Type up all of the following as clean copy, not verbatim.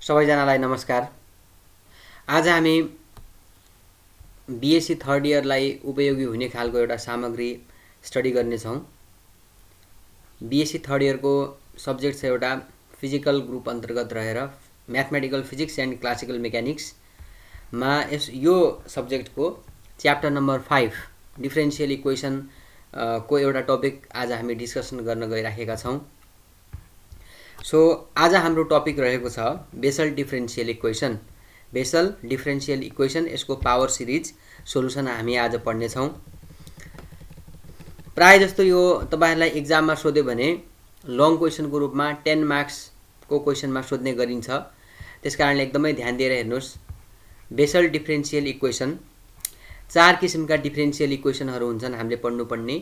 सबैजनालाई नमस्कार। आज हामी बीएससी थर्ड इयरलाई उपयोगी हुने खालको एउटा सामग्री स्टडी गर्नेछौँ। बीएससी थर्ड इयरको सब्जेक्ट छ एउटा फिजिकल ग्रुप अन्तर्गत रहेर म्याथमेटिकल फिजिक्स एन्ड क्लासिकल मेकानिक्समा यो सब्जेक्टको च्याप्टर नम्बर 5 डिफरेन्शियल इक्वेसन को एउटा टपिक आज हामी डिस्कसन गर्न गइराखेका छौँ। सो आज हाम्रो टपिक रहेको छ Bessel differential equation. Bessel differential equation यसको पावर सिरिज सोलुसन हामी आज पढ्ने छौँ। प्राय जस्तो यो तपाईहरुलाई एक्जाममा सोध्यो भने लङ क्वेशनको रूपमा 10 मार्क्स को क्वेशनमा सोध्ने गरिन्छ। त्यसकारणले एकदमै ध्यान दिएर हेर्नुस्। बेसल डिफरेन्शियल इक्वेसन 4 किसिमका डिफरेन्शियल इक्वेसनहरू हुन्छन् हामीले पढ्नुपर्ने।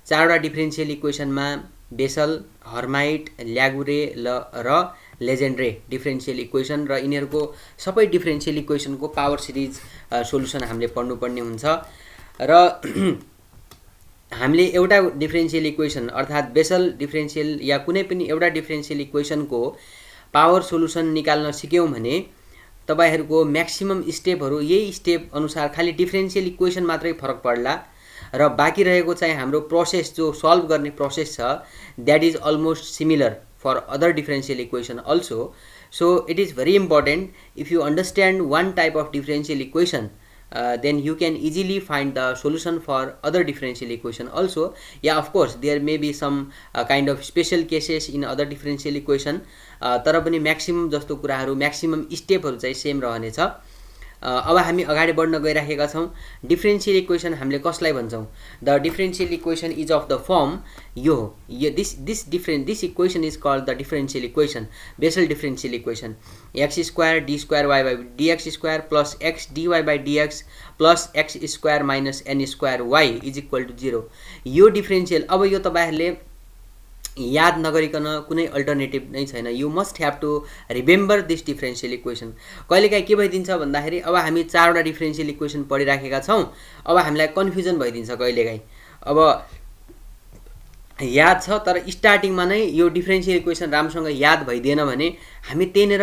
चारवटा डिफरेन्शियल इक्वेसनमा बेसल, हर्माइट, ल्यागुरे र लेजेन्ड्रे डिफरेन्शियल इक्वेसन र यिनीहरूको सबै डिफरेन्शियल इक्वेसनको पावर सिरिज सोलुसन हामीले पढ्नुपर्ने हुन्छ। र हामीले एउटा डिफरेन्शियल इक्वेसन अर्थात् बेसल डिफरेन्शियल या कुनै पनि एउटा डिफरेन्शियल इक्वेसनको पावर सोलुसन निकाल्न सिक्यौँ भने तपाईहरुको म्याक्सिमम स्टेपहरू यही स्टेप अनुसार खाली डिफरेन्शियल इक्वेसन मात्रै फरक पर्ला र बाँकी रहेको चाहिँ हाम्रो प्रोसेस जो सल्भ गर्ने प्रोसेस छ that is almost similar for other differential equation also. So it is very important if you understand one type of differential equation then you can easily find the solution for other differential equation also. Yeah, of course there may be some kind of special cases in other differential equation, तर पनि maximum जस्तो कुराहरू maximum स्टेपहरू चाहिँ same रहनेछ। अब हामी अगाडि बढ्न गइराखेका छौँ। डिफरेन्शियल इक्वेसन हामीले कसलाई भन्छौँ? The differential equation is of the form यो this equation is called the differential equation, Bessel differential equation. X square d square y by dx square plus x d y by dx plus x square minus n square y is equal to 0। यो differential अब यो तपाईहरुले याद नगरिकन कुनै alternative नै छैन। You must have to remember this differential equation. कहिलेकाहीँ के भइदिन्छ भन्दाखेरि अब हामी चारवटा डिफरेन्शियल इक्वेसन पढिराखेका छौँ, अब हामीलाई कन्फ्युजन भइदिन्छ कहिलेकाहीँ। अब याद छ तर स्टार्टिङमा नै यो डिफरेन्शियल इक्वेसन राम्रोसँग याद भइदिएन भने हामी त्यहाँनिर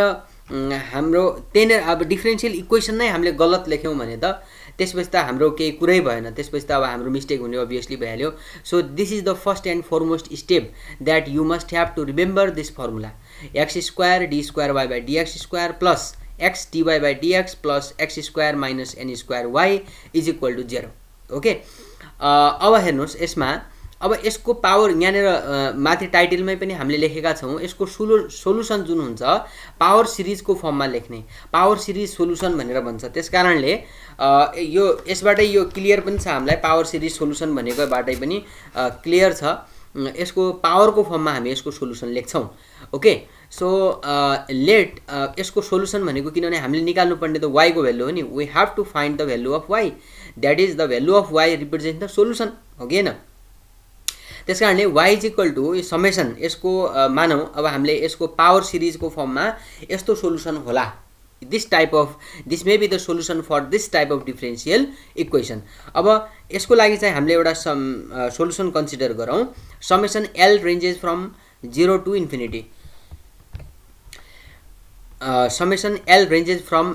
अब डिफरेन्शियल इक्वेसन नै हामीले गलत लेख्यौँ भने त त्यसपछि त हाम्रो केही कुरै भएन, त्यसपछि त अब हाम्रो मिस्टेक हुने अभियसली भइहाल्यो। So this is the first and foremost step that you must have to remember this formula x square d square y by dx square plus x d y by dx plus x square minus n square y is equal to 0। Okay, अब हेर्नुहोस् यसमा अब यसको power यहाँनिर माथि टाइटलमै पनि हामीले लेखेका छौँ। यसको सोलुसन जुन हुन्छ पावर सिरिजको फर्ममा लेख्ने पावर सिरिज सोलुसन भनेर भन्छ। त्यसकारणले यो यसबाटै यो क्लियर पनि छ हामीलाई, पावर सिरिज सोलुसन भनेकोबाटै पनि क्लियर छ। यसको पावरको फर्ममा हामी यसको सोलुसन लेख्छौँ। ओके, सो लेट यसको सोलुसन भनेको किनभने हामीले निकाल्नुपर्ने त y को भ्यालु हो नि। We have to find the value of y, that is the value of y represent the solution, हो कि होइन? त्यसकारणले y is equal to summation यसको मानौँ अब हामीले यसको पावर सिरिजको फर्ममा यस्तो सोलुसन होला। This may be the solution for this type of differential equation. अब यसको लागि चाहिँ हामीले एउटा सोलुसन कन्सिडर गरौँ। Summation l ranges from 0 to infinity. Summation l ranges from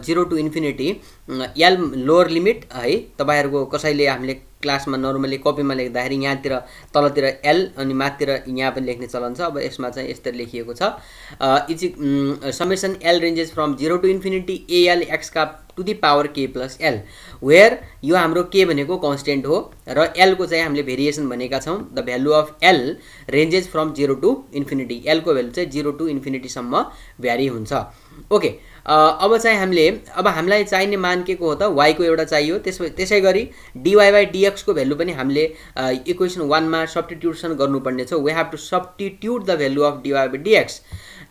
0 to infinity. L lower limit है, तपाईहरुको कसैले हामीले क्लासमा नर्मली कपीमा लेख्दाखेरि यहाँतिर तलतिर एल अनि माथितिर यहाँ पनि लेख्ने चलन छ। अब यसमा चाहिँ यस्तरी लेखिएको छ summation l ranges from 0 to infinity l x का to the power k plus l, where यो हाम्रो के भनेको कन्स्टेन्ट हो र एल को चाहिँ हामीले भेरिएसन भनेका छौँ। The value of l ranges from 0 to infinity. L को भ्यालु चाहिँ 0 टु इन्फिनिटीसम्म भ्यारी हुन्छ। ओके, अब चाहिँ हामीलाई चाहिने मान के को हो त y को एउटा चाहियो। त्यसै गरी dy बाई dx को भ्यालु पनि हामीले इक्वेसन 1 मा सब्स्टिट्युसन गर्नुपर्ने छ। We have to substitute the value of dy by dx।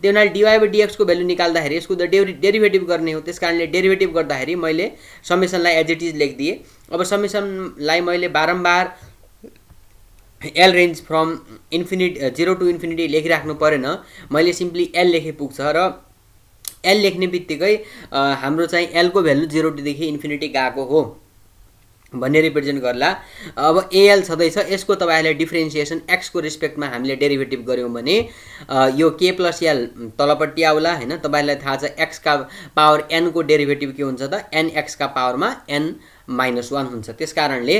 त्यो हुनाले dy बाई dx को भ्यालु निकाल्दाखेरि यसको त डेरिभेटिभ गर्ने हो। त्यसकारणले डेरिभेटिभ गर्दाखेरि मैले समेसनलाई एज इट इज लेखिदिएँ। अब समेसनलाई मैले बारम्बार l range from 0 to infinity लेखिराख्नु परेन, मैले सिम्पली एल लेखे पुग्छ र एल लेख्ने बित्तिकै हाम्रो चाहिँ एल को भ्यालु 0 टु देखि इन्फिनिटी गएको हो। भन्ने रिप्रेजेन्ट गर्ला। अब एएल छँदैछ, यसको तपाईँहरूले डिफ्रेन्सिएसन एक्सको रिस्पेक्टमा हामीले डेरिभेटिभ गऱ्यौँ भने यो के प्लस एल तलपट्टि आउला होइन। तपाईँहरूलाई थाहा छ एक्सका पावर एनको डेरिभेटिभ के हुन्छ त एन एक्सका पावरमा एन -1 हुन्छ। त्यस कारणले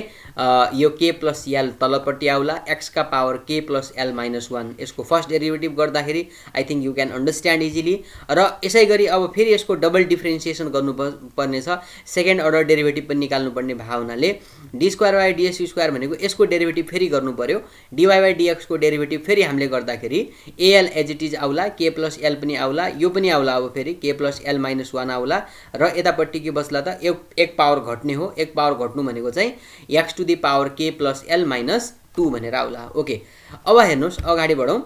यो के प्लस एल तलपट्टि आउला, एक्सका पावर के प्लस एल -1 यसको फर्स्ट डेरिभेटिभ गर्दाखेरि I think you can understand easily. र यसै गरी अब फेरि यसको डबल डिफ्रेन्सिएसन गर्नुपर्ने छ, सेकेन्ड अर्डर डेरिभेटिभ पनि निकाल्नुपर्ने भावनाले D square by dx square भनेको यसको डेरिभेटिभ फेरि गर्नु पर्यो। डिवाई बाई डिएक्सको डेरिभेटिभ फेरि हामीले गर्दाखेरि एएल एज इट इज आउला, के प्लस एल पनि आउला, यो पनि आउला, अब फेरि के प्लस एल -1 आउला र यतापट्टि के बस्ला त एक पावर घट्ने हो। एक पावर घट्नु भनेको चाहिँ x to the power k plus l -2 भनेर आउला। ओके, अब हेर्नुहोस् अगाडि बढौँ।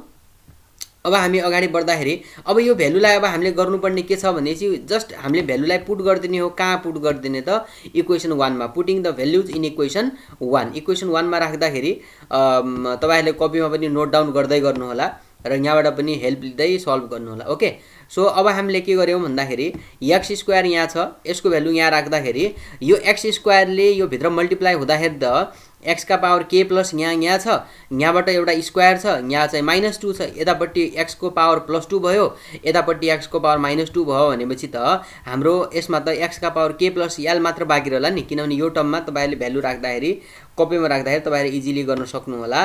अब हामी अगाडि बढ्दाखेरि अब यो भ्यालुलाई अब हामीले गर्नुपर्ने के छ भनेपछि जस्ट हामीले भ्यालुलाई पुट गरिदिने हो। कहाँ पुट गरिदिने त इक्वेसन 1 मा, putting the values in equation 1। Equation 1 मा राख्दाखेरि तपाईँहरूले कपीमा पनि नोट डाउन गर्दै गर्नुहोला र यहाँबाट पनि हेल्प लिँदै सल्भ गर्नुहोला। ओके, सो अब हामीले के गर्यौँ भन्दाखेरि एक्स स्क्वायर यहाँ छ, यसको भ्यालु यहाँ राख्दाखेरि यो एक्स स्क्वायरले यो भित्र मल्टिप्लाई हुँदाखेरि त एक्सका पावर के प्लस यहाँ छ, यहाँबाट एउटा स्क्वायर छ, यहाँ चाहिँ -2 छ, यतापट्टि एक्सको पावर +2 भयो, यतापट्टि एक्सको पावर -2 भयो भनेपछि त हाम्रो यसमा त एक्सका पावर के प्लस एल मात्र बाँकी रहला नि, किनभने यो टर्ममा तपाईँहरूले भ्यालु राख्दाखेरि कपीमा राख्दाखेरि तपाईँहरूले इजिली गर्न सक्नुहोला।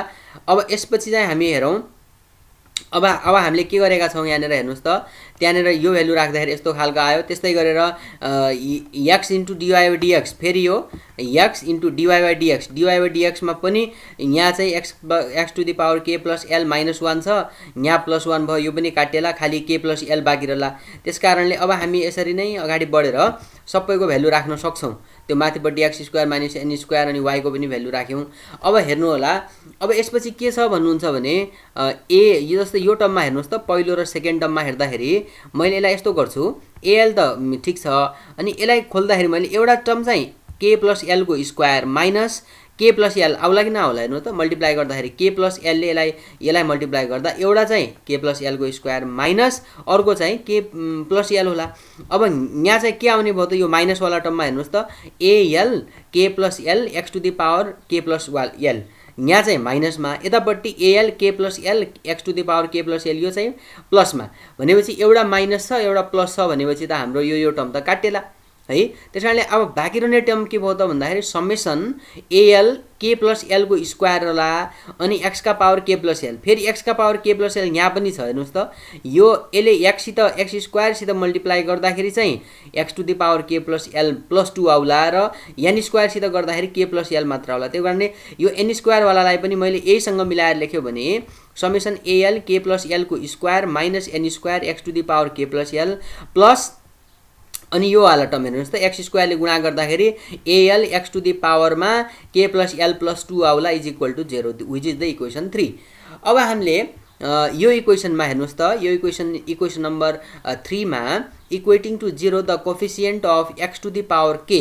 अब यसपछि चाहिँ हामी हेरौँ अब हामीले के गरेका छौँ यहाँनिर हेर्नुहोस् त, त्यहाँनिर यो भ्यालु राख्दाखेरि यस्तो खालको आयो। त्यस्तै गरेर x into dy by dx, फेरि यो एक्स इन्टु डिवाई बाई डिएक्समा पनि यहाँ चाहिँ x to the power k plus l -1 छ, यहाँ +1 भयो, यो पनि काटिएला, खालि के प्लस एल बाँकी रहला। त्यस कारणले अब हामी यसरी नै अगाडि बढेर सबैको भ्यालु राख्न सक्छौँ। त्यो माथिपट्टि x square minus n square अनि वाईको पनि भ्यालु राख्यौँ। अब हेर्नु होला, अब यसपछि के छ भन्नुहुन्छ भने यो जस्तै यो टर्ममा हेर्नुहोस् त, पहिलो र सेकेन्ड टर्ममा हेर्दाखेरि मैले यसलाई यस्तो गर्छु, एएल त ठिक छ, अनि यसलाई खोल्दाखेरि मैले एउटा टर्म चाहिँ के प्लस एलको स्क्वायर माइनस के प्लस एल आउला कि नआउला हेर्नु त, मल्टिप्लाई गर्दाखेरि के प्लस एलले यसलाई मल्टिप्लाई गर्दा एउटा चाहिँ के प्लस एलको स्क्वायर माइनस अर्को चाहिँ के प्लस एल होला। अब यहाँ चाहिँ के आउने भयो त, यो माइनसवाला टर्ममा हेर्नुहोस् त a l k plus l x to the power k plus l, यहाँ चाहिँ माइनसमा, यतापट्टि a l k plus l x to the power k plus l, यो चाहिँ प्लसमा, भनेपछि एउटा माइनस छ एउटा प्लस छ भनेपछि त हाम्रो यो टर्म त काटेला है। त्यस कारणले अब बाँकी रहने टर्म के भयो त भन्दाखेरि समेसन एएल के प्लस एलको स्क्वायर होला अनि एक्सका पावर के प्लस एल, फेरि एक्सका पावर के प्लस एल यहाँ पनि छ हेर्नुहोस् त, यो यसले एक्स स्क्वायरसित मल्टिप्लाई गर्दाखेरि चाहिँ x to the power k plus l +2 आउला र एन स्क्वायरसित गर्दाखेरि के प्लस एल मात्र आउला। त्यही कारणले यो एन स्क्वायरवालालाई पनि मैले यहीसँग मिलाएर लेख्यो भने समेसन एएल के प्लस एलको square minus n square x to the power k plus l plus अनि यो वाला टर्म हेर्नुहोस् त, एक्स स्क्वायरले गुणा गर्दाखेरि एएल एक्स टु दी पावरमा के प्लस एल +2 आउला is equal to 0, which is the equation 3। अब हामीले यो इक्वेसनमा हेर्नुहोस् त, यो इक्वेसन नम्बर 3 मा equating to 0 the coefficient of x to the power k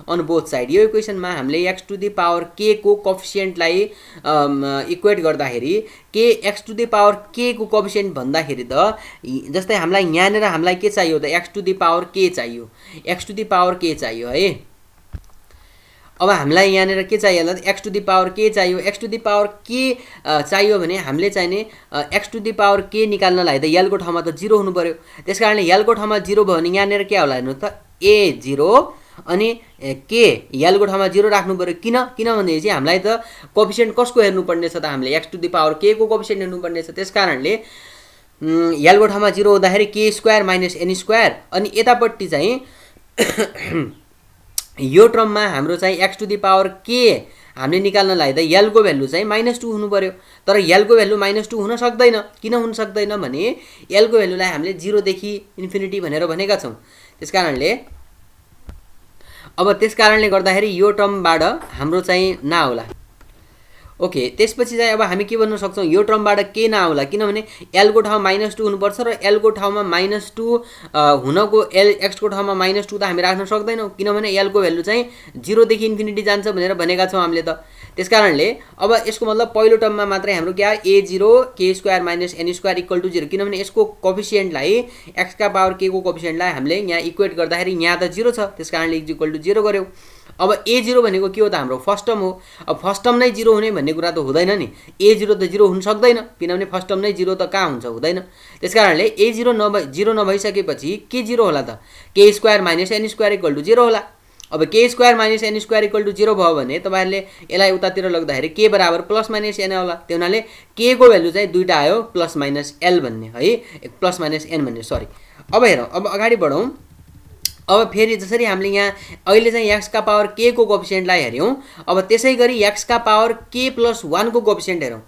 on both side, यो इक्वेसनमा हामीले एक्स टु दी पावर के को कोफिसिएन्टलाई इक्वेट गर्दाखेरि के एक्स टु दी पावर के को कोफिसिएन्ट भन्दाखेरि त जस्तै हामीलाई यहाँनिर हामीलाई के चाहियो त एक्स टु दी पावर के चाहियो, एक्स टु दी पावर के चाहियो है। अब हामीलाई यहाँनिर के चाहियो होला, एक्स टु दी पावर के चाहियो, एक्स टु दी पावर के चाहियो भने हामीले चाहिने एक्स टु दी पावर के निकाल्नलाई त एलको ठाउँमा त 0 हुनु पर्यो। त्यस कारणले एलको ठाउँमा 0 भयो भने यहाँनिर के होला हेर्नु त A0 अनि के एलको ठाउँमा 0 राख्नु पर्यो। किनभने चाहिँ हामीलाई त कोफिसिएन्ट कसको हेर्नुपर्ने छ त, हामीले एक्स टु दी पावर के को कोफिसिएन्ट हेर्नुपर्ने छ। त्यस कारणले एलको ठाउँमा 0 हुँदाखेरि के स्क्वायर माइनस एन स्क्वायर अनि यतापट्टि चाहिँ यो टर्ममा हाम्रो चाहिँ एक्स टु दी पावर के हामीले निकाल्नलाई त एलको भ्यालु चाहिँ -2 हुनु पर्यो, तर एलको भ्यालु -2 हुन सक्दैन। किन हुन सक्दैन भने एलको भ्यालुलाई हामीले 0 देखि इन्फिनिटी भनेर भनेका छौँ। त्यस कारणले गर्दाखेरि यो टर्मबाट हाम्रो चाहिँ नआउला। ओके, त्यसपछि चाहिँ अब हामी के भन्न सक्छौँ, यो टर्मबाट के नआउला, किनभने एलको ठाउँमा -2 हुनुपर्छ र एलको ठाउँमा -2 हुनको एक्सको ठाउँमा -2 त हामी राख्न सक्दैनौँ, किनभने एलको भ्यालु चाहिँ 0 देखि इन्फिनिटी जान्छ भनेर भनेका छौँ हामीले त। त्यस कारणले अब यसको मतलब पहिलो टर्ममा मात्रै हाम्रो के आयो A0 k square minus n square equal to 0, किनभने यसको कोफिसिएन्टलाई एक्सका पावर के को कोफिसिएन्टलाई हामीले यहाँ इक्वेट गर्दाखेरि यहाँ त 0 छ, त्यस कारणले इज इक्वल टु 0 गर्यौँ। अब a0 भनेको के हो त हाम्रो फर्स्ट टर्म हो। अब फर्स्ट टर्म नै 0 हुने भन्ने कुरा त हुँदैन नि, a0 त 0 हुन सक्दैन किनभने फर्स्ट टर्म नै 0 त कहाँ हुन्छ, हुँदैन। त्यसकारणले a0 0 नभइसकेपछि के 0 होला त, k square minus n square equal to 0 होला। अब k square minus n square equal to 0 भयो भने तपाईहरुले यसलाई उतातिर लग्दाखेरि k बराबर प्लस माइनस n होला। त्यो हुनाले k को भ्यालु चाहिँ दुईटा आयो प्लस माइनस l भन्ने है, प्लस माइनस n भन्ने, सरी। अब हेरौँ, अब अगाडि बढौँ। अब फेरि जसरी हामीले यहाँ अहिले चाहिँ x का पावर k को कोएफिसिएन्टलाई हेर्यौं, अब त्यसै गरी x का पावर k प्लस 1 को कोएफिसिएन्ट हेरौँ।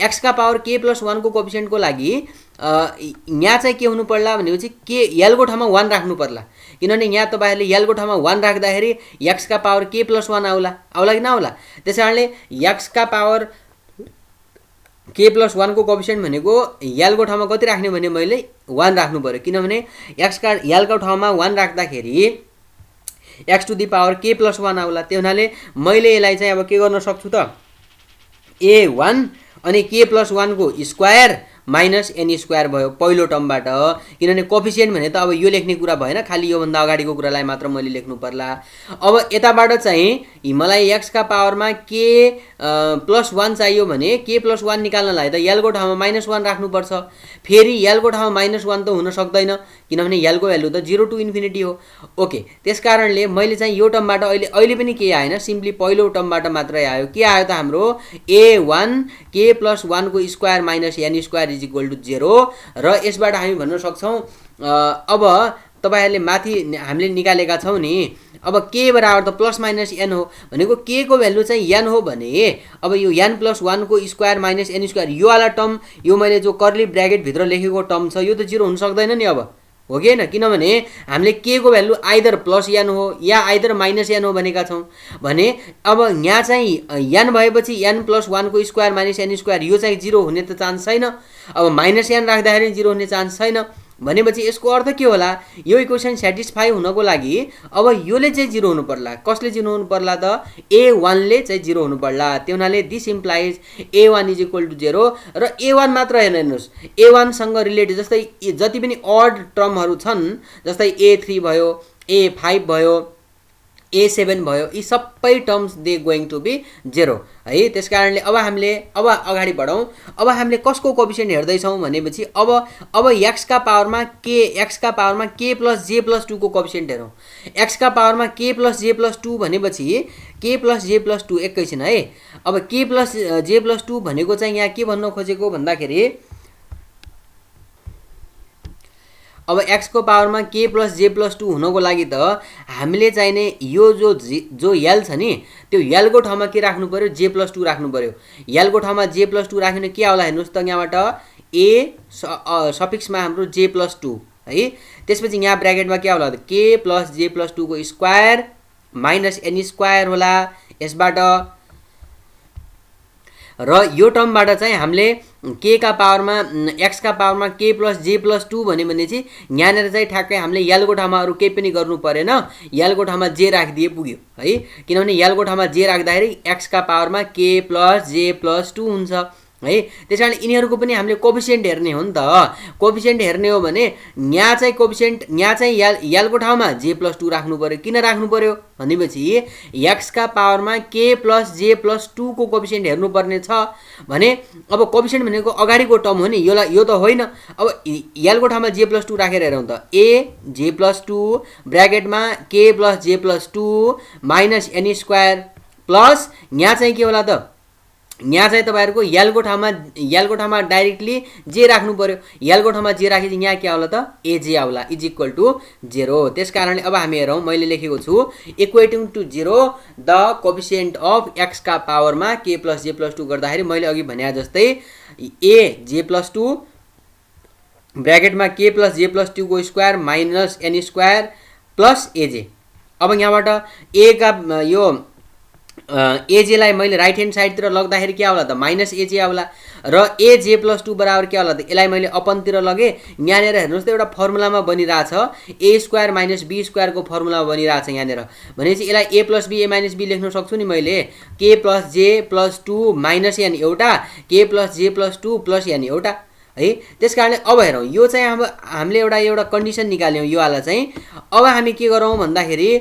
x का पावर k प्लस 1 को कोएफिसिएन्टको लागि यहाँ चाहिँ के हुनु पर्ला भनेपछि k l को ठाउँमा 1 राख्नु पर्ला, किनभने यहाँ तपाईहरुले l को ठाउँमा 1 राख्दाखेरि x का पावर k प्लस 1 आउला कि नआउला। त्यसैकारणले x का पावर k प्लस 1 को कोएफिसिएन्ट भनेको l को ठाउँमा कति राख्ने भने मैले 1 राख्नु पर्यो, किनभने x का l को ठाउँमा 1 राख्दाखेरि x to the power k plus 1 आउला। त्यो हुनाले मैले यसलाई चाहिँ अब के गर्न सक्छु त, a1 अनि k प्लस 1 को स्क्वायर माइनस n स्क्वायर भयो पहिलो टर्मबाट, किनभने कोएफिसिएन्ट भने त अब यो लेख्ने कुरा भएन, खाली यो भन्दा अगाडिको कुरालाई मात्र मैले लेख्नु पर्ला। अब यताबाट चाहिँ मलाई x का पावरमा k प्लस 1 चाहियो भने k प्लस 1 निकाल्नलाई त l को ठाउँमा माइनस 1 राख्नुपर्छ। फेरि l को ठाउँमा माइनस 1 त हुन सक्दैन किनभने l को भ्यालु त 0 टु इन्फिनिटी हो। ओके, त्यसकारणले मैले चाहिँ यो टर्मबाट अहिले पनि के आएन, सिम्पली पहिलो टर्मबाट मात्रै आयो। के आयो त हाम्रो a1 k प्लस 1 को square minus n square is equal to 0, र यसबाट हामी भन्न सक्छौं अब तपाईहरुले माथि हामीले निकालेका छौं नि, अब k बराबर त प्लस माइनस n हो भनेको k को भ्यालु चाहिँ n हो भने अब यो n प्लस 1 को स्क्वायर माइनस n स्क्वायर यो वाला टर्म, यो मैले जो कर्ली ब्र्याकेट भित्र लेखेको टर्म छ यो त 0 हुन सक्दैन नि, अब हो कि हैन, किनभने हामीले k को भ्यालु आइदर प्लस n हो या आइदर माइनस n हो भनेका छौं भने अब यहाँ चाहिँ n भएपछि n प्लस 1 को स्क्वायर माइनस n स्क्वायर यो चाहिँ 0 हुने त चान्स छैन। अब माइनस n राख्दाखेरि 0 हुने चान्स छैन भनेपछि यसको अर्थ के होला, यो इक्वेसन स्याटिस्फाई हुनको लागि अब योले चाहिँ 0 हुनु पर्ला। कसले 0 हुनु पर्ला त, a1 ले चाहिँ 0 हुनु पर्ला। त्यो हुनाले this implies a1 is equal to 0, र a1 मात्र हेर्नुस्, a1 सँग रिलेटेड जस्तै जति पनि ऑड टर्महरु छन् जस्तै a3 भयो, a5 भयो, a7 भयो, यी सबै terms they going to be 0 है। त्यसकारणले अब हामीले अब अगाडि बढौं। अब हामीले कसको कोएफिसिएन्ट हेर्दै छौं भनेपछि अब x का पावरमा k प्लस j प्लस 2 को कोएफिसिएन्ट हेरौं। x का पावरमा k प्लस j प्लस 2 भनेपछि k प्लस j प्लस 2 एकैछिन है। अब k प्लस j प्लस 2 भनेको चाहिँ यहाँ के भन्न खोजेको भन्दाखेरि अब x को पावरमा k प्लस j प्लस 2 हुनको लागि त हामीले चाहिने यो जो l छ नि त्यो l को ठाउँमा के राख्नु पर्यो, j प्लस 2 राख्नु पर्यो। l को ठाउँमा j प्लस 2 राख्ने के आउला हेर्नुस् त, यहाँबाट a सफिक्समा हाम्रो j प्लस 2 है, त्यसपछि यहाँ ब्र्याकेटमा के आउला त k प्लस j प्लस 2 को स्क्वायर माइनस n स्क्वायर होला यसबाट, र यो टर्मबाट चाहिँ हामीले k का पावरमा x का पावरमा k प्लस j प्लस 2 भनेपछि यहाँनेर चाहिँ ठ्याक्कै हामीले l को ठाउँमा अरु केही पनि गर्नु परेन, l को ठाउँमा j राखिदिए पुग्यो है, किनभने l को ठाउँमा j राख्दाखेरि x का पावरमा k प्लस j प्लस 2 हुन्छ है। त्यसकारण यिनीहरुको पनि हामीले कोएफिसिएन्ट हेर्ने हो नि त। कोएफिसिएन्ट हेर्ने हो भने यहाँ चाहिँ कोएफिसिएन्ट यहाँ चाहिँ l को ठाउँमा j प्लस 2 राख्नु पर्यो। किन राख्नु पर्यो भनेपछि x का पावरमा k प्लस j प्लस 2 को कोएफिसिएन्ट हेर्नु पर्ने छ भने अब कोएफिसिएन्ट भनेको अगाडिको टर्म हो नि, यो त होइन। अब l को ठाउँमा j प्लस 2 राखेर हेरौँ त, a j प्लस 2 ब्र्याकेटमा k plus j plus 2 minus n square plus यहाँ चाहिँ के होला त, यहाँ चाहिँ तपाईहरुको l को ठाउँमा डाइरेक्टली j राख्नु पर्यो। l को ठाउँमा j राखेपछि यहाँ के आउला त, aj आउला इज इक्वल टु 0। त्यसकारणले अब हामी हेरौँ, मैले लेखेको छु equating to 0 the coefficient of x का पावरमा k प्लस j प्लस 2 गर्दाखेरि मैले अघि भने जस्तै a j प्लस 2 ब्र्याकेटमा k प्लस j प्लस 2 को square minus n square plus aj। अब यहाँबाट a का यो aj लाई मैले राइट ह्यान्ड साइडतिर लग्दाखेरि के आउला त, माइनस aj आउला, र aj प्लस 2 बराबर के आउला त, यसलाई मैले अपनतिर लगे। यहाँनेर हेर्नुस् त एउटा फर्मुलामा बनिरहेछ, a square minus b square को फर्मुला बनिरहेछ यहाँनेर, भनेपछि यसलाई a plus b a minus b लेख्न सक्छु नि मैले, k plus j plus 2 minus n एउटा, k plus j plus 2 plus n एउटा है। त्यसकारणले अब हेरौँ, यो चाहिँ अब हामीले एउटा कन्डिसन निकाल्यौं यो वाला चाहिँ। अब हामी के गरौँ भन्दाखेरि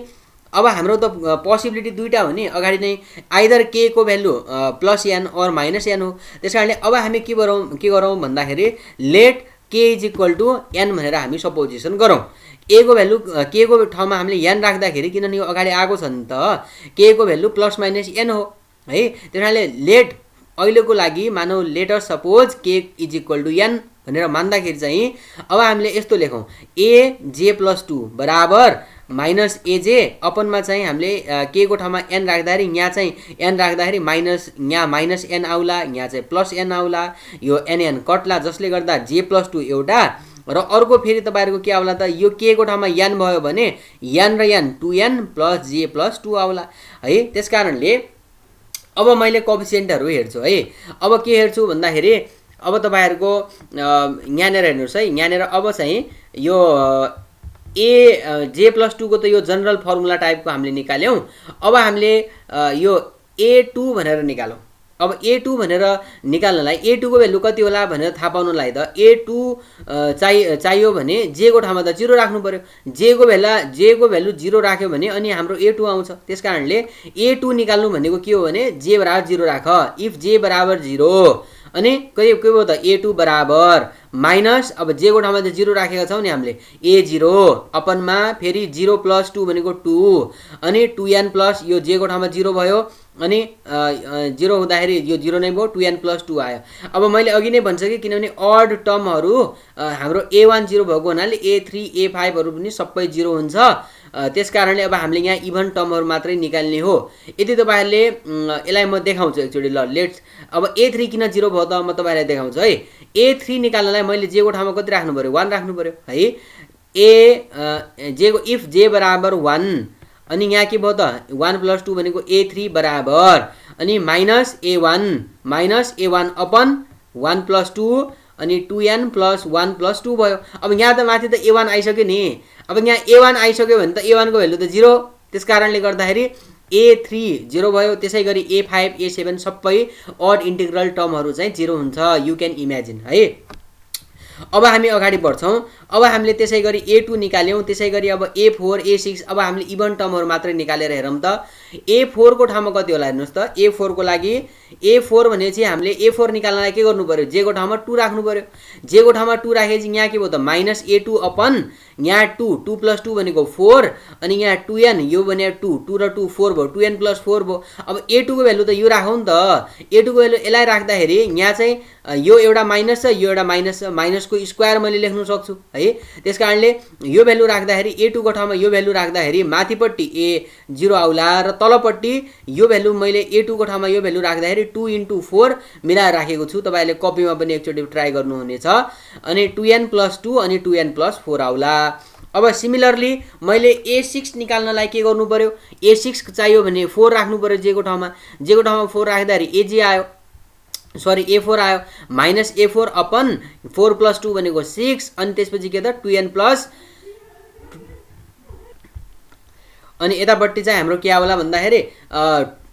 अब हाम्रो त पोसिबिलिटी दुईटा हो नि, अगाडि नै आइदर के को value plus n or minus n हो। त्यस कारणले अब हामी के गरौँ भन्दाखेरि लेट के इज इक्वल टु एन भनेर हामी सपोजिसन गरौँ। ए को भ्यालु के को ठाउँमा हामीले एन राख्दाखेरि, किनभने यो अगाडि आएको छ नि त, के को भ्यालु प्लस माइनस एन हो है। त्यस कारणले लेट अहिलेको लागि मानौ लेटर सपोज के इज इक्वल टु एन भनेर मान्दाखेरि चाहिँ अब हामीले यस्तो लेखौँ, ए जे प्लस 2 बराबर माइनस एजे अपनमा चाहिँ हामीले के को ठाउँमा एन राख्दाखेरि यहाँ चाहिँ एन राख्दाखेरि माइनस, यहाँ माइनस एन आउला, यहाँ चाहिँ प्लस एन आउला, यो एन कट्ला, जसले गर्दा जे प्लस 2 एउटा र अर्को फेरि तपाईँहरूको के आउला त, यो के को ठाउँमा एन भयो भने एन र एन 2n प्लस जे प्लस 2 आउला है। त्यस कारणले अब मैले कोएफिसिएन्टहरू हेर्छु है। अब के हेर्छु भन्दाखेरि अब तपाईँहरूको यहाँनिर हेर्नुहोस् है, यहाँनिर अब चाहिँ यो ए जे प्लस 2 को त यो जनरल फर्मुला टाइपको हामीले निकाल्यौँ। अब हामीले यो a2 भनेर निकालौँ। अब a2 भनेर निकाल्नलाई a2 को भ्यालु कति होला भनेर थाहा पाउनलाई त a2 चाहियो भने जे को ठाउँमा त 0 राख्नु पर्यो। जे को भ्यालु 0 राख्यो भने अनि हाम्रो a2 आउँछ। त्यस कारणले a2 निकाल्नु भनेको के हो भने जे बराबर 0 राख। इफ जे बराबर 0 अनि के भयो त a2 बराबर माइनस, अब जे को ठाउँमा त 0 राखेका छौँ नि हामीले, a0 अपनमा फेरि 0 प्लस 2 भनेको 2 अनि 2n प्लस यो जे को ठाउँमा 0 भयो अनि 0 हुँदाखेरि यो 0 नै भयो, 2n प्लस 2 आयो। अब मैले अघि नै भनिसकेँ, किनभने अड टर्महरू हाम्रो a1 0 भएको हुनाले a3 a5 हरू पनि सबै 0 हुन्छ। त्यस कारणले अब हामीले यहाँ इभन टर्महरू मात्रै निकाल्ने हो। यदि तपाईँहरूले यसलाई म देखाउँछु एकचोटि, ल लेट्स। अब a3 किन 0 भयो त म तपाईँलाई देखाउँछु है। a3 निकाल्नलाई मैले जे को ठाउँमा कति राख्नु पर्यो, 1 राख्नु पर्यो है। जे को इफ जे बराबर 1 अनि यहाँ के भयो त 1 प्लस 2 भनेको a3 बराबर अनि माइनस a1 अपन 1 प्लस 2 अनि 2n प्लस 1 प्लस 2 भयो। अब यहाँ त माथि त a1 आइसक्यो नि। अब यहाँ a1 आइसक्यो भने त a1 को भ्यालु त 0। त्यस कारणले गर्दाखेरि a3 0 भयो। त्यसै गरी a5 a7 सबै अड इन्टिग्रल टर्महरू चाहिँ 0 हुन्छ। यु क्यान इमेजिन है। अब हामी अगाडि बढ्छौँ। अब हामीले त्यसै गरी a2 निकाल्यौँ। त्यसै गरी अब a4 a6 अब हामीले इभन टर्महरू मात्रै निकालेर हेरौँ त। a4 को ठाउँमा कति होला हेर्नुहोस् त। a4 को लागि a4 भनेपछि हामीले a4 निकाल्नलाई के गर्नु पर्यो, जे को ठाउँमा 2 राख्नु पर्यो। जे को ठाउँमा 2 राखेपछि यहाँ के भयो त माइनस a2 अपन यहाँ 2 प्लस 2 भनेको 4 अनि यहाँ 2n यो भने 2 र 2 4 भयो, 2n प्लस 4 भयो। अब a2 को भ्यालु त यो राखौँ नि त। a2 को भ्यालु यसलाई राख्दाखेरि यहाँ चाहिँ यो एउटा माइनस छ, यो एउटा माइनस छ, माइनसको स्क्वायर मैले लेख्न सक्छु है। त्यस कारणले यो भ्यालु राख्दाखेरि a2 को ठाउँमा यो भ्यालु राख्दाखेरि माथिपट्टि a0 आउला र तलपट्टि यो भ्यालु मैले a2 को ठाउँमा यो भ्यालु राख्दाखेरि 2 × 4 मिलाएर राखेको छु। तपाईँले कपीमा पनि एकचोटि ट्राई गर्नुहुनेछ। अनि 2n प्लस 2 अनि 2n प्लस 4 आउला। अब सिमिलरली मैले a6 निकाल्नलाई के गर्नु पर्यो, a6 चाहियो भने 4 राख्नु पर्यो जे को ठाउँमा। जे को ठाउँमा 4 राख्दाखेरि aj आयो, सरी a4 आयो, माइनस a4 अपन 4 प्लस 2 भनेको 6 अनि त्यसपछि के त 2n प्लस अनि यतापट्टि चाहिँ हाम्रो के आउला भन्दाखेरि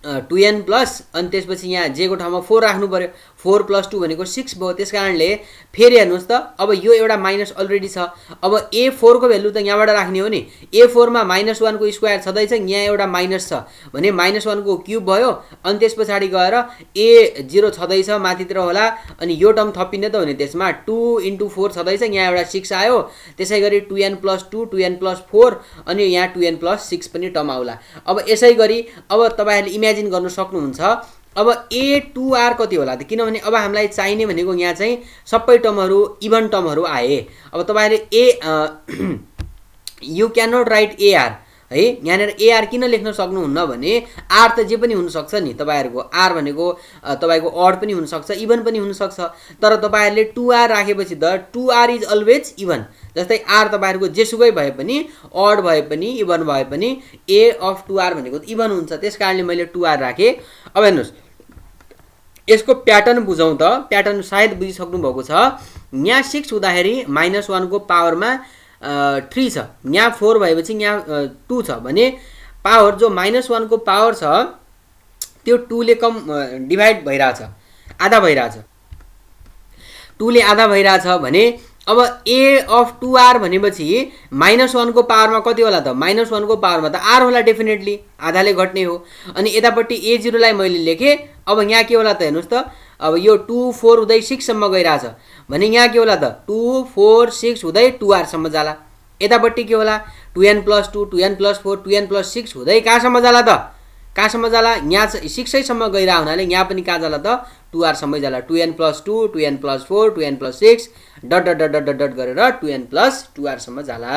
2n प्लस अनि त्यसपछि यहाँ जे को ठाउँमा 4 राख्नु पर्यो। 4 प्लस 2 भनेको 6 भयो। त्यस कारणले फेरि हेर्नुहोस् त, अब यो एउटा माइनस अलरेडी छ। अब a4 को भ्यालु त यहाँबाट राख्ने हो नि। a4 मा -1 को स्क्वायर छँदैछ, यहाँ एउटा माइनस छ भने -1 को क्युब भयो अनि त्यस पछाडि गएर a0 छँदैछ माथितिर होला अनि यो टर्म थपिने त हो नि त्यसमा 2 × 4 छँदैछ, यहाँ एउटा 6 आयो। त्यसै गरी 2n प्लस 2 2n प्लस 4 अनि यहाँ 2n प्लस 6 पनि टर्म आउला। अब यसै गरी अब तपाईँहरूले इमेजिन गर्न सक्नुहुन्छ अब a2r कति होला त, किनभने अब हामीलाई चाहिने भनेको यहाँ चाहिँ सबै टर्महरू इभन टर्महरू आए। अब तपाईँहरूले you can not write ar है। यहाँनिर ar किन लेख्न सक्नुहुन्न भने r त जे पनि हुनसक्छ नि। तपाईँहरूको r भनेको तपाईँको अड पनि हुनसक्छ, इभन पनि हुनसक्छ। तर तपाईँहरूले 2r राखेपछि त 2r इज अलवेज इभन। जस्तै r तपाईँहरूको जेसुकै भए पनि, अड भए पनि, इभन भए पनि a अफ 2r भनेको इभन हुन्छ। त्यस कारणले मैले 2r राखेँ। अब हेर्नुहोस् यसको प्याटर्न बुझौँ त। प्याटर्न सायद बुझिसक्नु भएको छ। यहाँ 6 हुँदाखेरि -1 को पावरमा 3 छ, यहाँ 4 भएपछि यहाँ 2 छ भने पावर जो -1 को पावर छ त्यो 2 ले कम डिभाइड भइरहेछ, आधा भइरहेछ। 2 ले आधा भइरहेछ भने अब ए अफ 2r भनेपछि -1 को पावरमा कति होला त? -1 को पावरमा त r होला डेफिनेटली, आधाले घट्ने हो। अनि यतापट्टि a0 लाई मैले लेखेँ। अब यहाँ के होला त हेर्नुहोस् त, अब यो 2 4 हुँदै 6 सम्म गइरहेछ भने यहाँ के होला त? 2 4 6 हुँदै 2r सम्म जाला। यतापट्टि के होला? 2n + 2 2n + 4 2n + 6 हुँदै कहाँसम्म जाला त? कहाँसम्म जाला? यहाँ 6 सम्म गइरह हुनाले यहाँ पनि कहाँ जाला त? 2r सम्मै जाला। 2n + 2 2n + 4 2n + 6 dot dot dot dot dot गरेर 2n + 2r सम्म जाला।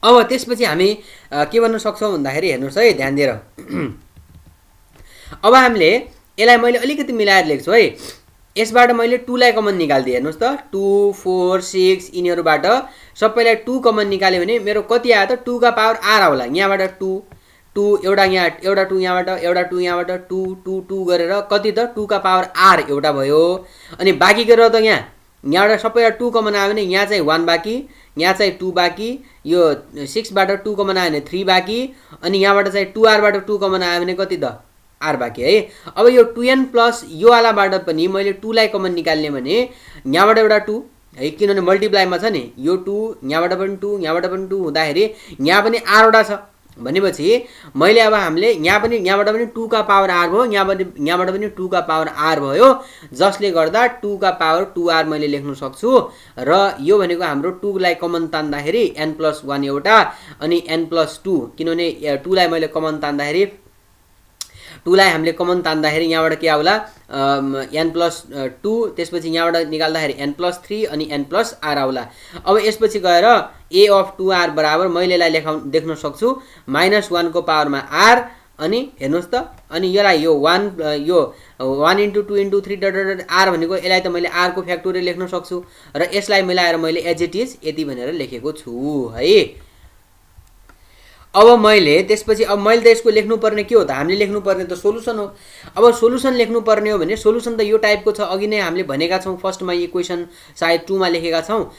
अब त्यसपछि हामी के भन्न सक्छौँ भन्दाखेरि हेर्नुहोस् है ध्यान दिएर। अब हामीले यसलाई मैले अलिकति मिलाएर लेख्छु है। यसबाट मैले 2 लाई कमन निकाल्दिएँ। हेर्नुहोस् त 2 4 6 यिनीहरूबाट सबैलाई 2 कमन निकाल्यो भने मेरो कति आयो त? 2 का पावर r आउला। यहाँबाट 2 2 एउटा यहाँ एउटा 2 यहाँबाट एउटा 2 यहाँबाट 2 2 2 गरेर कति त? 2 का पावर r एउटा भयो। अनि बाँकी गरेर त यहाँबाट सबैबाट 2 कमन आयो भने यहाँ चाहिँ 1 बाँकी, यहाँ चाहिँ 2 बाँकी, यो 6 बाट 2 कमन आयो भने 3 बाँकी, अनि यहाँबाट चाहिँ 2r बाट 2 कमन आयो भने कति त? r बाँकी है। अब यो 2n प्लस यो वालाबाट पनि मैले 2 लाई कमन निकाल्ने भने यहाँबाट एउटा 2 है, किनभने मल्टिप्लाईमा छ नि, यो 2 यहाँबाट पनि 2 यहाँबाट पनि 2 हुँदाखेरि यहाँ पनि r वटा छ भनेपछि मैले अब हामीले यहाँबाट पनि 2 का पावर r भयो, यहाँबाट पनि 2 का पावर r भयो, जसले गर्दा 2 का पावर 2r मैले लेख्न सक्छु। र यो भनेको हाम्रो 2 लाई कमन तान्दाखेरि n + 1 एउटा अनि n + 2, किनभने 2 लाई मैले कमन तान्दाखेरि 2 लाई हामीले कमन तान्दाखेरि यहाँबाट के आउला? n + 2, त्यसपछि यहाँबाट निकाल्दाखेरि n + 3 अनि n + r आउला। अब यसपछि गएर a अफ 2r बराबर मैले यसलाई देख्न सक्छु -1 को पावरमा r, अनि हेर्नुहोस् त, अनि यसलाई यो 1 यो 1 × 2 × 3 डट डट r भनेको यसलाई त मैले r को फ्याक्टोरियल लेख्न सक्छु र यसलाई मिलाएर मैले एज इट इज यति भनेर लेखेको छु है। अब मैले त्यसपछि अब मैले त यसको लेख्नुपर्ने के हो त? हामीले लेख्नुपर्ने त सोलुसन हो। अब सोलुसन लेख्नुपर्ने हो भने सोलुसन त यो टाइपको छ। अघि नै हामीले भनेका छौँ फर्स्टमा इक्वेसन सायद 2 मा लेखेका छौँ,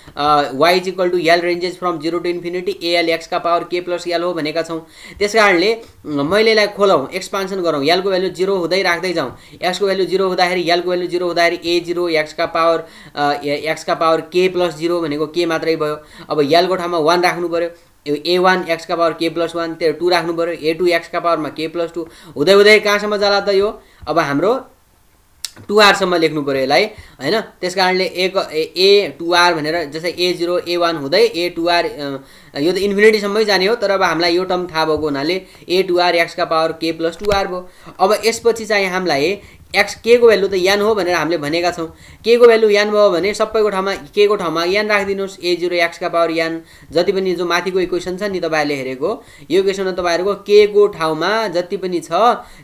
y = l ranges from 0 to ∞ al x का पावर k + l हो भनेका छौँ। त्यसकारणले मैले यसलाई खोलौँ, एक्सपान्सन गरौँ, l को भ्यालु 0 हुँदै राख्दै जाउँ। x को भ्यालु 0 हुँदाखेरि l को भ्यालु 0 हुँदाखेरि a0 x का पावर k + 0 भनेको k मात्रै भयो। अब l को ठाउँमा 1 राख्नु पर्यो, a1 x का पावर k + 1 त्यो 2 राख्नु पर्यो, a2 x का पावरमा k + 2 हुँदै हुँदै कहाँसम्म जाला त? यो अब हाम्रो 2r सम्म लेख्नु पर्यो यसलाई हैन। त्यसकारणले a2r भनेर जस्तै a0 a1 हुँदै a2r यो त इन्फिनिटी सम्मै जाने हो, तर अब हामीलाई यो टर्म थाहा भएको हुनाले a2r x का पावर k + 2r भयो। अब यसपछि चाहिँ हामीलाई x k को भ्यालु त n हो भनेर हामीले भनेका छौँ। k को भ्यालु n भयो भने सबैको ठाउँमा k को ठाउँमा n राखिदिनुहोस्। a0 x का पावर n जति पनि जो माथिको इक्वेसन छ नि तपाईहरुले हेरेको यो इक्वेसनमा तपाईहरुको k को ठाउँमा जति पनि छ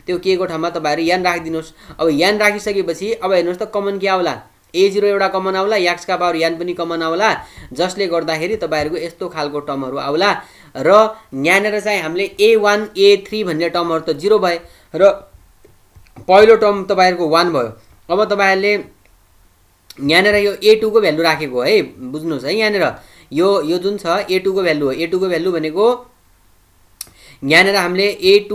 त्यो k को ठाउँमा तपाईहरु n राखिदिनुहोस्। अब n राखिसकेपछि अब हेर्नुहोस् त कमन के आउला? a0 एउटा कमन आउला, x का पावर n पनि कमन आउला, जसले गर्दाखेरि तपाईहरुको यस्तो खालको टर्महरु आउला। र यहाँनेर चाहिँ हामीले a1 a3 भन्ने टर्महरु त 0 भए र पहिलो टर्म तपाईहरुको 1 भयो। अब तपाईहरुले यहाँनेर यो a2 को भ्यालु राखेको है, बुझ्नुस् है। यहाँनेर यो जुन छ a2 को भ्यालु हो, a2 को भ्यालु भनेको यहाँनेर हामीले a2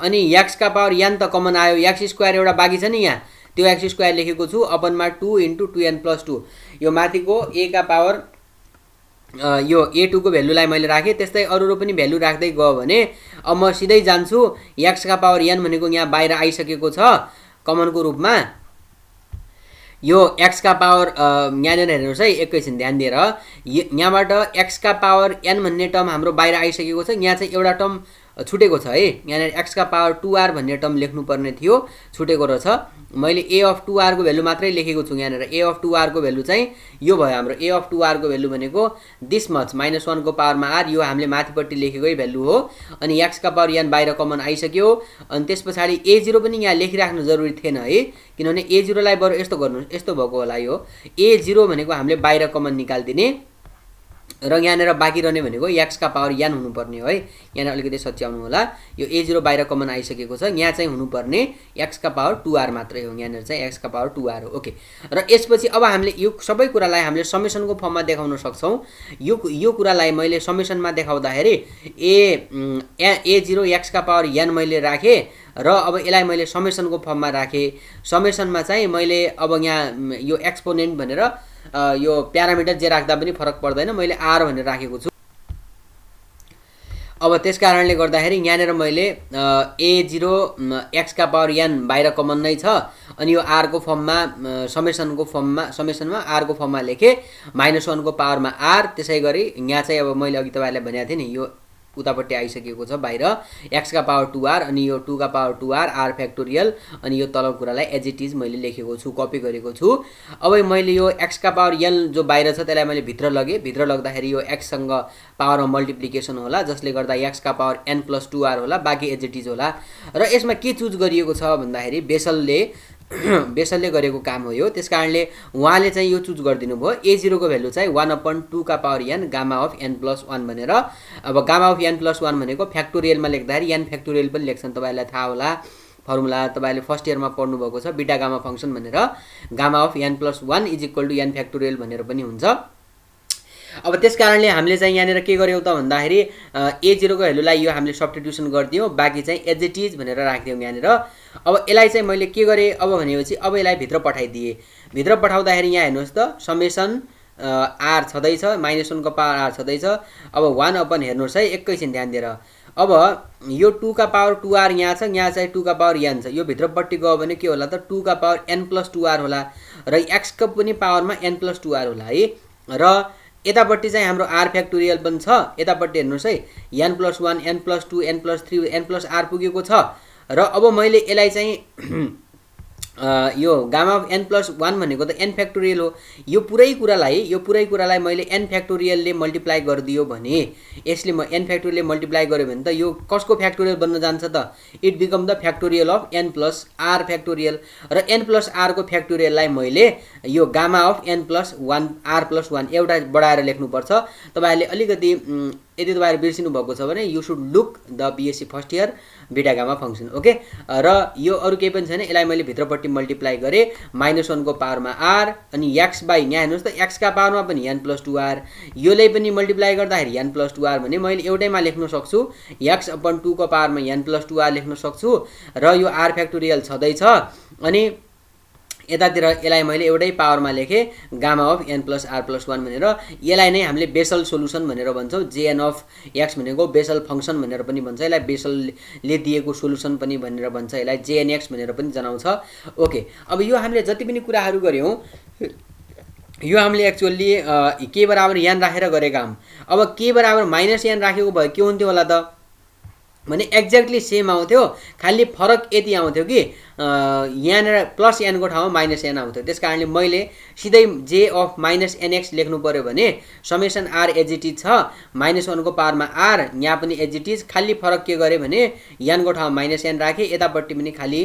अनि x का पावर n त कमन आयो, x² एउटा बाँकी छ नि यहाँ, त्यो x² लेखेको छु अपनमा 2 × 2n + 2। यो माथिको a का पावर यो a2 को भ्यालुलाई मैले राखेँ। त्यस्तै अरू पनि भ्यालु राख्दै गयो भने अब म सिधै जान्छु x का पावर n भनेको यहाँ बाहिर आइसकेको छ कमनको रूपमा। यो x का पावर यहाँनेर हेर्नुहोस् है, एकैछिन ध्यान दिएर, यहाँबाट x का पावर n भन्ने टर्म हाम्रो बाहिर आइसकेको छ। यहाँ चाहिँ एउटा टर्म छुटेको छ है, यहाँनेर x का पावर 2r भन्ने टर्म लेख्नु पर्ने थियो, छुटेको रहेछ। मैले a अफ 2r को भ्यालु मात्रै लेखेको छु। यहाँनेर a अफ 2r को भ्यालु चाहिँ यो भयो हाम्रो। a अफ 2r को भ्यालु भनेको दिस मच -1 को पावरमा r, यो हामीले माथिपट्टि लेखेकै भ्यालु हो। अनि x का पावर n बाहिर कमन आइसक्यो। अनि त्यसपछि a0 पनि यहाँ लेखिराख्नु जरुरी थिएन है, किनभने a0 लाई बरु यस्तो गर्नु, यस्तो भएको होला। यो a0 भनेको हामीले बाहिर कमन निकाल्दिने र यहाँनेर बाँकी रहने भनेको x का पावर n हुनुपर्ने हो है। यहाँ अलिकति सच्याउनु होला, यो a0 बाहिर कमन आइसकेको छ, यहाँ चाहिँ हुनुपर्ने x का पावर 2r मात्रै हो। यहाँनेर चाहिँ x का पावर 2r हो। ओके, र यसपछि अब हामीले यो सबै कुरालाई हामीले समेसनको फर्ममा देखाउन सक्छौं। यो कुरालाई मैले समेसनमा देखाउँदाखेरि a0 x का पावर n मैले राखे र अब यसलाई मैले समेसनको फर्ममा राखे। समेसनमा चाहिँ मैले अब यहाँ यो एक्सपोनेन्ट भनेर यो प्यारामिटर जे राख्दा पनि फरक पर्दैन, मैले आर भनेर राखेको छु। अब त्यस कारणले गर्दाखेरि यहाँनिर मैले a0 x का पावर n बाहिर कमन नै छ, अनि यो r को फर्ममा समेसनमा r को फर्ममा लेखेँ, -1 को पावरमा r। त्यसै गरी यहाँ चाहिँ अब मैले अघि तपाईँलाई भनेको थिएँ नि, यो उतापट्टि आइसकेको छ बाहिर x का पावर 2r, अनि यो 2 का पावर 2r r फ्याक्टोरियल, अनि यो तलको कुरालाई एज इट इज मैले लेखेको छु, कपी गरेको छु। अब मैले यो x का पावर n जो बाहिर छ त्यसलाई मैले भित्र लगेँ। भित्र लग्दाखेरि यो x सँग पावरमा मल्टिप्लिकेसन होला, जसले गर्दा x का पावर n + 2r होला, बाँकी एज इट इज होला। र यसमा के चुज गरिएको छ भन्दाखेरि बेसलले गरेको काम हो यो। त्यस कारणले उहाँले चाहिँ यो चुज गरिदिनु भयो। a0 को भ्यालु चाहिँ 1/2 का power n gamma of n + 1 भनेर। अब गामा अफ n + 1 भनेको फ्याक्टोरियलमा लेख्दाखेरि n फ्याक्टोरियल पनि लेख्छन्, तपाईँलाई थाहा होला फर्मुला, तपाईँले फर्स्ट इयरमा पढ्नुभएको छ, बीटा गामा फङ्सन भनेर। Gamma of n + 1 = n factorial भनेर पनि हुन्छ। अब त्यस कारणले हामीले चाहिँ यहाँनिर के गर्यौँ त भन्दाखेरि a0 को भ्यालुलाई यो हामीले सब्स्टिट्युसन गरिदियौँ, बाँकी चाहिँ एज इट इज भनेर राखिदियौँ यहाँनिर। अब यसलाई चाहिँ मैले के गरेँ अब भनेपछि अब यसलाई भित्र पठाइदिएँ। भित्र पठाउँदाखेरि यहाँ हेर्नुहोस् त समेसन r छँदैछ, -1 को पावर r छँदैछ। अब 1 हेर्नुहोस् है, एकैछिन ध्यान दिएर। अब यो 2 का पावर 2r यहाँ छ, यहाँ चाहिँ 2 का पावर n छ। यो भित्रपट्टि गयो भने के होला त 2 का पावर n + 2r होला, र x को पनि पावरमा n + 2r होला है। र यतापट्टि चाहिँ हाम्रो r फ्याक्टोरियल पनि छ। यतापट्टि हेर्नुहोस् है, n + 1 n + 2 n + 3 n + r पुगेको छ। र अब मैले यसलाई चाहिँ यो गामा अफ n + 1 भनेको त n फ्याक्टोरियल हो। यो पुरै कुरालाई मैले n फ्याक्टोरियलले मल्टिप्लाई गरिदियो भने, यसले n फ्याक्टोरियलले मल्टिप्लाई गर्यो भने त यो कसको फ्याक्टोरियल बन्न जान्छ त? It become the factorial of n + r factorial. र n + r को फ्याक्टोरियललाई मैले यो गामा अफ n + 1 r + 1 एउटा बढाएर लेख्नुपर्छ। तपाईँहरूले अलिकति यदि तपाईँहरू बिर्सिनु भएको छ भने you should look the BSc first year beta gamma function, okay. र यो अरू केही पनि छैन, यसलाई मैले भित्रपट्टि मल्टिप्लाई गरेँ, -1 को पावरमा r, अनि x बाई यहाँ हेर्नुहोस् त x का पावरमा पनि n + 2r, योलाई पनि मल्टिप्लाई गर्दाखेरि n + 2r भने मैले एउटैमा लेख्न सक्छु, x/2 को पावरमा n + 2r लेख्न सक्छु। र यो r फ्याक्टोरियल छँदैछ, अनि यतातिर यसलाई मैले एउटै पावरमा लेखेँ, गामा अफ n + r + 1 भनेर। यसलाई नै हामीले बेसल सोलुसन भनेर भन्छौँ। jn अफ x भनेको बेसल फङ्सन भनेर पनि भन्छ, यसलाई बेसलले दिएको सोलुसन पनि भनेर भन्छ, यसलाई jnx भनेर पनि जनाउँछ, ओके। अब यो हामीले जति पनि कुराहरू गऱ्यौँ यो हामीले एक्चुअली k बराबर n राखेर गरेका हौँ। अब k बराबर -n राखेको भए के हुन्थ्यो होला त भने एक्ज्याक्टली सेम आउँथ्यो, खालि फरक यति आउँथ्यो कि यहाँनिर +n को ठाउँमा -n आउँथ्यो। त्यस कारणले मैले सिधै j अफ -nx लेख्नु पर्यो भने summation r as it is छ, -1 को पावरमा r, यहाँ पनि एज इट इज। खालि फरक के गरेँ भने n को ठाउँमा -n राखेँ, यतापट्टि पनि खालि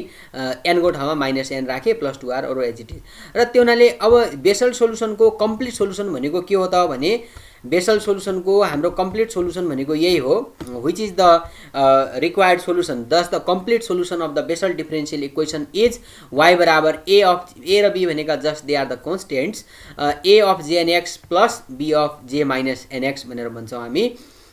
n को ठाउँमा -n राखेँ, + 2r अरू एज इट इज। र त्यो हुनाले अब बेसल सोलुसनको कम्प्लिट सोलुसन भनेको के हो त भने बेसल सोलुसनको हाम्रो कम्प्लिट सोलुसन भनेको यही हो, which is the required solution. Thus the complete solution of the Bessel differential equation is y बराबर a र b भनेका just they are the constants, a of jnx plus b of j minus nx भनेर भन्छौँ हामी।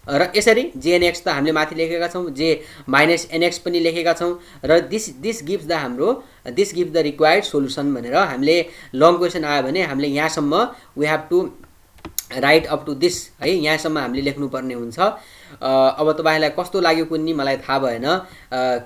र यसरी jnx त हामीले माथि लेखेका छौँ, j माइनस nx पनि लेखेका छौँ, र this gives the required solution भनेर। हामीले लङ क्वेसन आयो भने हामीले यहाँसम्म we have to write up to this है, यहाँसम्म हामीले लेख्नुपर्ने हुन्छ। अब तपाईँलाई कस्तो लाग्यो कुनै मलाई थाहा भएन,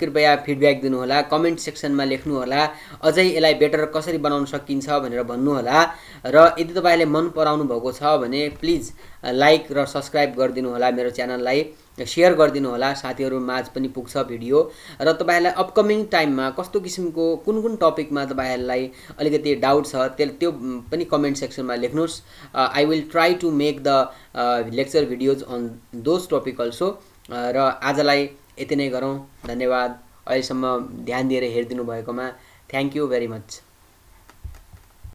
कृपया फिडब्याक दिनुहोला, कमेन्ट सेक्सनमा लेख्नुहोला, अझै यसलाई बेटर कसरी बनाउन सकिन्छ भनेर भन्नुहोला। र यदि तपाईँले मन पराउनु भएको छ भने प्लिज लाइक र सब्सक्राइब गरिदिनु होला, मेरो च्यानललाई सेयर गरिदिनु होला, साथीहरू माझ पनि पुग्छ भिडियो। र तपाईँहरूलाई अपकमिङ टाइममा कस्तो किसिमको कुन टपिकमा तपाईँहरूलाई अलिकति डाउट छ त्यो पनि कमेन्ट सेक्सनमा लेख्नुहोस्। I will try to make the lecture videos on those topic also. र आजलाई यति नै गरौँ, धन्यवाद। अहिलेसम्म ध्यान दिएर हेरिदिनु भएकोमा थ्याङ्क यू भेरी मच।